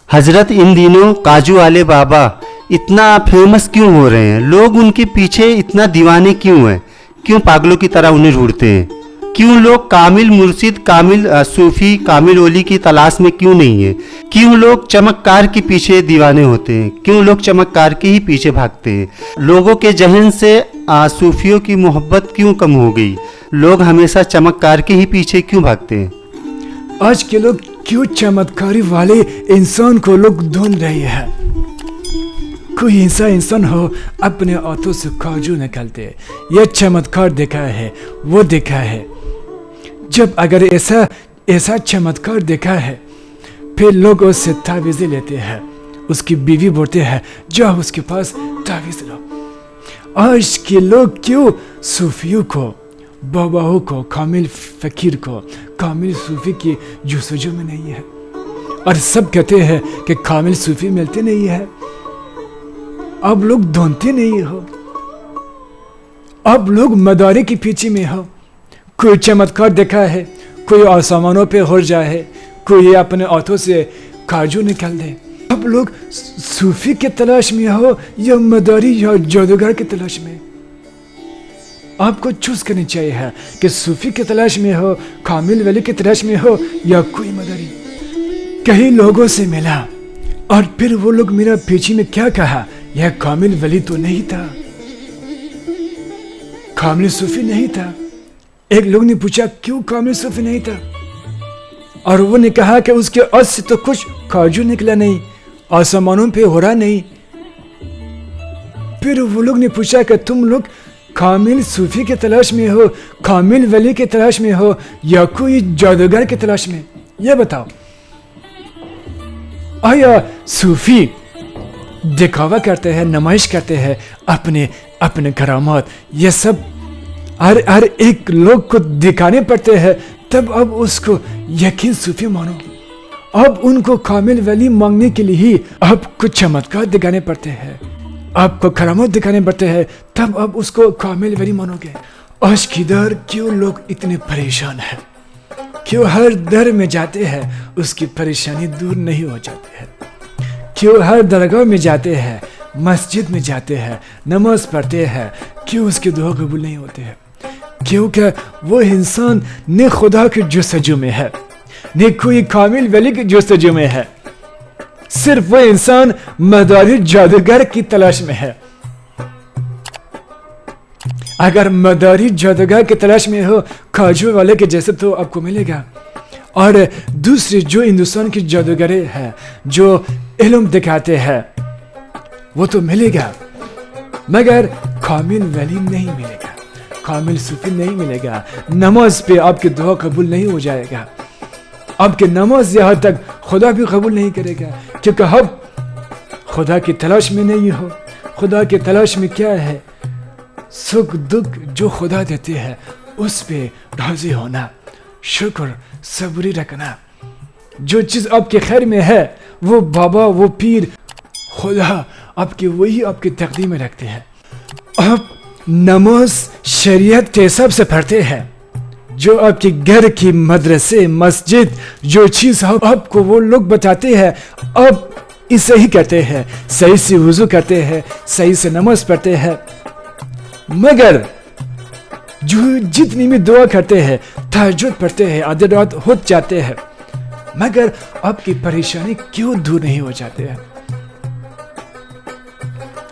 حضرت ان دنوں کاجو والے بابا اتنا فیمس کیوں ہو رہے ہیں؟ لوگ ان کے پیچھے اتنا دیوانے کیوں ہیں؟ کیوں پاگلوں کی طرح انہیں ڈھونڈتے ہیں؟ کیوں لوگ کامل مرشد، کامل صوفی، کامل ولی کی تلاش میں کیوں نہیں ہیں؟ کیوں لوگ چمکار کے پیچھے دیوانے ہوتے ہیں؟ کیوں لوگ چمکار کے ہی پیچھے بھاگتے ہیں؟ لوگوں کے ذہن سے صوفیوں کی محبت کیوں کم ہو گئی؟ لوگ ہمیشہ چمکار کے ہی پیچھے کیوں بھاگتے ہیں؟ آج کے لوگ کیوں چمتکاری والے انسان کو لوگ ڈھونڈ رہے ہیں؟ کوئی ایسا انسان ہو اپنے ہاتھوں سے کاجو نکلتے، یہ چمتکار دیکھا ہے، وہ دیکھا ہے۔ جب اگر ایسا چمتکار دیکھا ہے، پھر لوگ اس سے تعویذیں لیتے ہیں، اس کی بیوی بولتے ہیں جاؤ اس کے پاس تعویذ لو۔ آج کے لوگ کیوں صوفیوں کو، باباؤں کو، کامل فقیر کو، کامل صوفی کی جستجو میں نہیں ہے؟ اور سب کہتے ہیں کہ کامل صوفی ملتے نہیں ہے۔ اب لوگ ڈھونڈتے نہیں ہو، اب لوگ مدارے کے پیچھے میں ہو۔ کوئی چمتکار دیکھا ہے، کوئی آسمانوں پہ اڑ جائے، کوئی اپنے ہاتھوں سے کاجو نکال دے۔ اب لوگ صوفی کے تلاش میں ہو یا مداری یا جادوگر کے تلاش میں؟ آپ کو چوز کرنی چاہیے کہ صوفی کے تلاش میں ہو، کامل ولی کے تلاش میں ہو یا کوئی مداری۔ کئی لوگوں سے ملا اور پھر وہ لوگ میرا پیچھے میں کیا کہا، یہ کامل ولی تو نہیں تھا، کامل صوفی نہیں تھا۔ ایک لوگ نے پوچھا کیوں کامل صوفی نہیں تھا، اور وہ نے کہا کہ اس کے عرض سے تو کچھ کاجو نکلا نہیں، آسمانوں پہ ہو رہا نہیں۔ پھر وہ لوگ نے پوچھا کہ تم لوگ کامل صوفی کے تلاش میں ہو، کامل ولی کے تلاش میں ہو یا کوئی جادوگر کے تلاش میں؟ یہ بتاؤ، آیا صوفی دکھاوا کرتے ہیں، نمائش کرتے ہیں اپنے کرامات، یہ سب ہر ایک لوگ کو دکھانے پڑتے ہیں، تب اب اس کو یقین صوفی مانو؟ اب ان کو کامل ولی مانگنے کے لیے اب کچھ چمتکار دکھانے پڑتے ہیں، آپ کو کرامات دکھانے پڑتے ہیں، تب اب اس کو کامل ولی مانو گے؟ آج کی دور کیوں لوگ اتنے پریشان ہیں؟ کیوں ہر در میں جاتے ہیں اس کی پریشانی دور نہیں ہو جاتی ہے؟ کیوں ہر درگاہ میں جاتے ہیں، مسجد میں جاتے ہیں، نماز پڑھتے ہیں، کیوں اس کی دعا قبول نہیں ہوتے ہیں؟ کیونکہ وہ انسان نہ خدا کی جستجو میں ہے، نہ کوئی کامل ولی کی جستجو میں ہے، صرف وہ انسان مداری جادوگر کی تلاش میں ہے۔ اگر مداری جادوگر کی تلاش میں ہو، کاجو والے کے جیسے تو آپ کو ملے گا، اور دوسرے جو ہندوستان کی جادوگریں ہیں جو علم دکھاتے ہیں وہ تو ملے گا، مگر کامل ولی نہیں ملے گا، کامل صوفی نہیں ملے گا۔ نماز پہ آپ کی دعا قبول نہیں ہو جائے گا، آپ کی نماز یہاں تک خدا بھی قبول نہیں کرے گا، کیونکہ اب خدا کی تلاش میں نہیں ہو۔ خدا کی تلاش میں کیا ہے؟ سکھ دکھ جو خدا دیتے ہیں اس پہ راضی ہونا، شکر صبری رکھنا۔ جو چیز آپ کے خیر میں ہے وہ بابا، وہ پیر، خدا آپ کی وہی آپ کی تقدیم میں رکھتے ہیں۔ آپ نماز شریعت کے حساب سے پڑھتے ہیں، جو آپ کے گھر کی مدرسے، مسجد، جو چیز آپ کو وہ لوگ بتاتے ہیں، آپ اسے ہی کرتے ہیں، صحیح سے وضو کرتے ہیں، صحیح سے نماز پڑھتے ہیں۔ مگر جو جتنی بھی دعا کرتے ہیں، تہجد پڑھتے ہیں، آدھی رات ہو جاتے ہیں، مگر آپ کی پریشانی کیوں دور نہیں ہو جاتے ہیں؟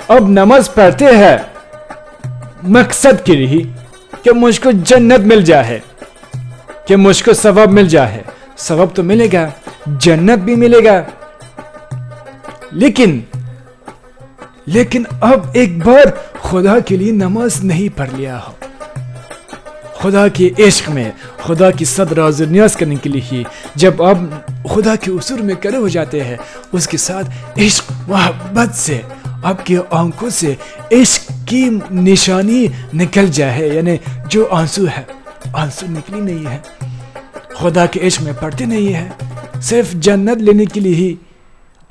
اب نماز پڑھتے ہیں مقصد کے لیے کہ مجھ کو جنت مل جائے، کہ مجھ کو ثواب مل جائے۔ ثواب تو ملے گا، جنت بھی ملے گا، لیکن اب ایک بار خدا کے لیے نماز نہیں پڑھ لیا ہو، خدا کے عشق میں، خدا کی صد راز نیاز کرنے کے لیے جب آپ خدا کے حضور میں کھڑے ہو جاتے ہیں، اس کے ساتھ عشق محبت سے آپ کی آنکھوں سے عشق کی نشانی نکل جائے، یعنی جو آنسو ہے، آنسو نکلی نہیں ہے، خدا کے عشق میں پڑھتے نہیں ہے، صرف جنت لینے کے لیے ہی،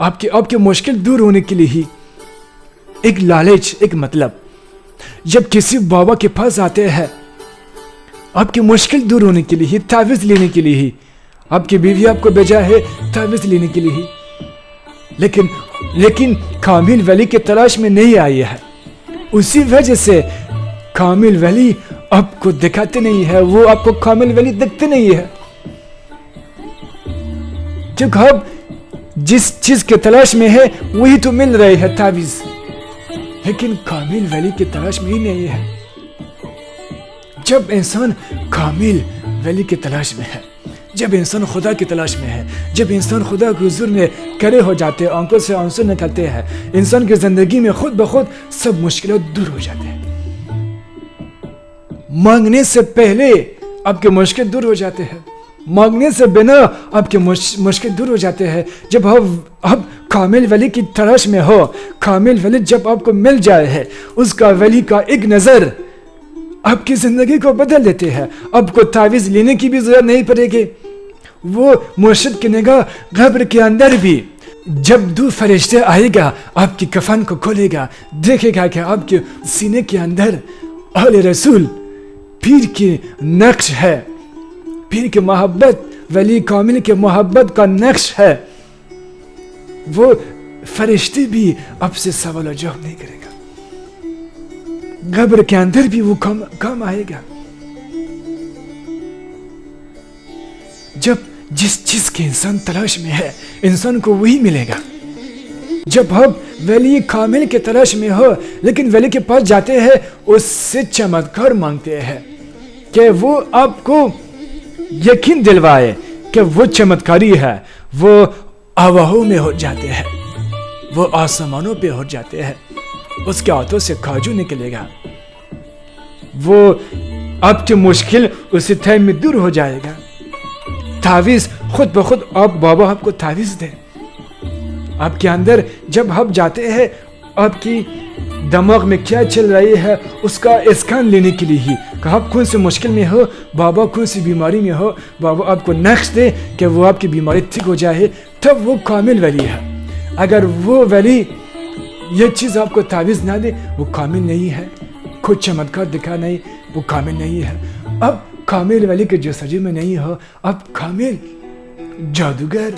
آپ کی مشکل دور ہونے کے لیے ہی، ایک لالچ، ایک مطلب۔ جب کسی بابا کے پاس آتے ہیں آپ کی مشکل دور ہونے کے لیے، تعویذ لینے کے لیے، آپ کی بیوی آپ کو بھیجا ہے تعویذ لینے کے لیے، لیکن کامل ولی کی تلاش میں نہیں آئی ہے. اسی وجہ سے کامل ولی آپ کو دکھاتے نہیں ہے, وہ آپ کو کامل ولی دکھتے نہیں ہے. کیونکہ اب جس چیز کے تلاش میں ہے وہی تو مل رہے ہے تعویذ, لیکن کامل ولی کی تلاش میں ہی نہیں ہے. جب انسان کامل ولی کی تلاش میں ہے, جب انسان خدا کی تلاش میں ہے, جب انسان خدا کے حضور میں کھڑے ہو جاتے ہیں, آنکھوں سے آنسو نکلتے ہیں, انسان کی زندگی میں خود بخود سب مشکلات دور ہو جاتے ہیں. مانگنے سے پہلے آپ کے مشکل دور ہو جاتے ہیں, مانگنے سے بنا آپ کے مشکل دور ہو جاتے ہیں. جب آپ کامل ولی کی تلاش میں ہو, کامل ولی جب آپ کو مل جائے ہے, اس کا ولی کا ایک نظر آپ کی زندگی کو بدل دیتے ہیں. آپ کو تعویذ لینے کی بھی ضرورت نہیں پڑے گی. وہ مرشد کی نگاہ قبر کے اندر بھی جب دو فرشتے آئے گا, آپ کی کفن کو کھولے گا, دیکھے گا کہ آپ کے سینے کے اندر اہل رسول پیر کی نقش ہے, پیر کی محبت, ولی کامل کے محبت کا نقش ہے. وہ فرشتے بھی آپ سے سوال و جواب نہیں کرے گا, قبر کے اندر بھی وہ کام آئے گا. جب جس چیز کے انسان تلاش میں ہے, انسان کو وہی ملے گا. جب ہم ولی کامل کے تلاش میں ہو, لیکن ولی کے پاس جاتے ہیں, اس سے چمتکار مانگتے ہیں کہ وہ آپ کو یقین دلوائے کہ وہ چمتکاری ہے. وہ آواہوں میں ہو جاتے ہیں, وہ آسمانوں پہ ہو جاتے ہیں, اس کے ہاتھوں سے کھاجو نکلے گا, وہ آپ کی مشکل اسی ٹائم میں دور ہو جائے گا. تعویذ خود بخود بابا آپ کو تعویذ دے. آپ کے اندر جب آپ جاتے ہیں, آپ کی دماغ میں کیا چل رہی ہے اس کا اسکان لینے کے لیے ہی, کہ آپ کون سی مشکل میں ہو, بابا کون سی بیماری میں ہو, بابا آپ کو نقش دے کہ وہ آپ کی بیماری ٹھیک ہو جائے, تب وہ کامل ولی ہے. اگر وہ ولی یہ چیز آپ کو تعویذ نہ دے, وہ کامل نہیں ہے. خود چمتکار دکھا نہیں, وہ کامل نہیں ہے. اب کامل ولی کے جستجو میں نہیں ہو, اب کامل جادوگر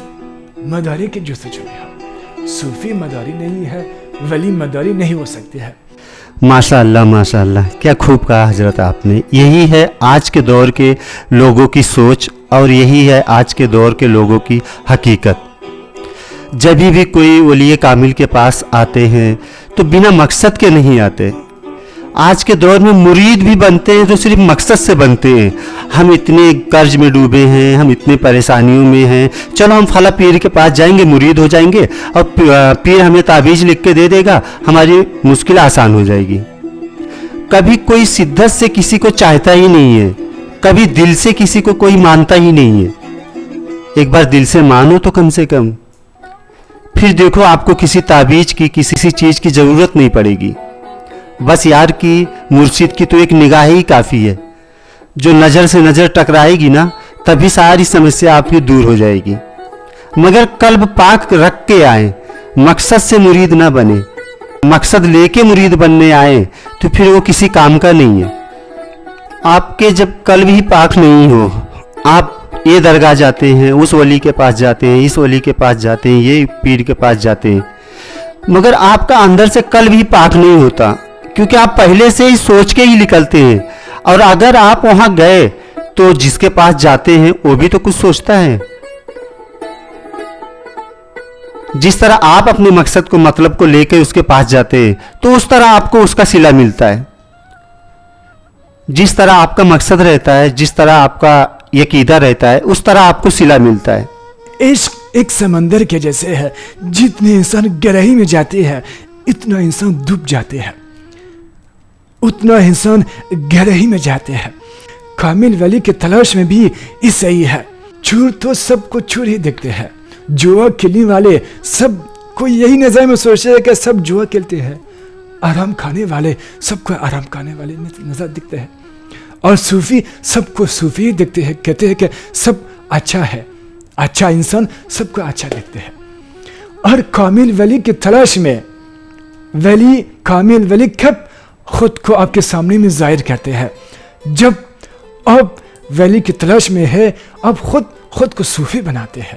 مداری کے جستجو میں ہو. صوفی مداری نہیں ہے, ولی مداری نہیں ہو سکتے ہیں. ماشاء اللہ, کیا خوب کہا حضرت آپ نے. یہی ہے آج کے دور کے لوگوں کی سوچ, اور یہی ہے آج کے دور کے لوگوں کی حقیقت. جب بھی کوئی ولی کامل کے پاس آتے ہیں تو بنا مقصد کے نہیں آتے. آج کے دور میں مرید بھی بنتے ہیں تو صرف مقصد سے بنتے ہیں. ہم اتنے قرض میں ڈوبے ہیں, ہم اتنے پریشانیوں میں ہیں, چلو ہم فلاں پیر کے پاس جائیں گے, مرید ہو جائیں گے, اور پیر ہمیں تعویذ لکھ کے دے دے گا, ہماری مشکل آسان ہو جائے گی. کبھی کوئی شدت سے کسی کو چاہتا ہی نہیں ہے, کبھی دل سے کسی کو کوئی مانتا ہی نہیں ہے. ایک بار دل سے مانو تو کم سے کم, پھر دیکھو آپ کو کسی تعویذ کی, کسی چیز کی ضرورت نہیں پڑے گی. بس یار کی مرشد کی تو ایک نگاہ ہی کافی ہے. جو نظر سے نظر ٹکرائے گی نا, تبھی ساری سمسیا آپ کی دور ہو جائے گی. مگر قلب پاک رکھ کے آئیں, مقصد سے مرید نہ بنے. مقصد لے کے مرید بننے آئیں تو پھر وہ کسی کام کا نہیں ہے. آپ کے جب قلب ہی پاک نہیں ہو, آپ یہ درگاہ جاتے ہیں, اس ولی کے پاس جاتے ہیں, اس ولی کے پاس جاتے ہیں, یہ پیر کے پاس جاتے ہیں, مگر آپ کا اندر سے قلب ہی پاک نہیں ہوتا, کیونکہ آپ پہلے سے ہی سوچ کے ہی نکلتے ہیں. اور اگر آپ وہاں گئے تو جس کے پاس جاتے ہیں وہ بھی تو کچھ سوچتا ہے. جس طرح آپ اپنے مقصد کو, مطلب کو لے کے اس کے پاس جاتے ہیں تو اس طرح آپ کو اس کا صلہ ملتا ہے. جس طرح آپ کا مقصد رہتا ہے, جس طرح آپ کا عقیدہ رہتا ہے, اس طرح آپ کو صلہ ملتا ہے. عشق ایک سمندر کے جیسے ہے, جتنے انسان گہرائی میں جاتے ہیں اتنا انسان ڈوب جاتے ہیں, اتنا انسان گہرائی میں جاتے ہیں. کامل ولی کے تلاش میں بھی ایسا ہی ہے. چور تو سب کو چور ہی دیکھتے ہیں, جوا کھیلنے والے سب کو یہی نظر میں سوچتے ہیں کہ سب جوا کھیلتے ہیں, آرام کھانے والے سب کو آرام کھانے والے نظر دکھتے ہیں, اور صوفی سب کو صوفی ہی دیکھتے ہیں, کہتے ہیں کہ سب اچھا ہے, اچھا انسان سب کو اچھا دیکھتے ہیں. اور کامل ولی کی تلاش میں ولی, کامل ولی کب خود کو آپ کے سامنے میں ظاہر کرتے ہیں؟ جب آپ ولی کی تلاش میں ہے, آپ خود کو صوفی بناتے ہیں,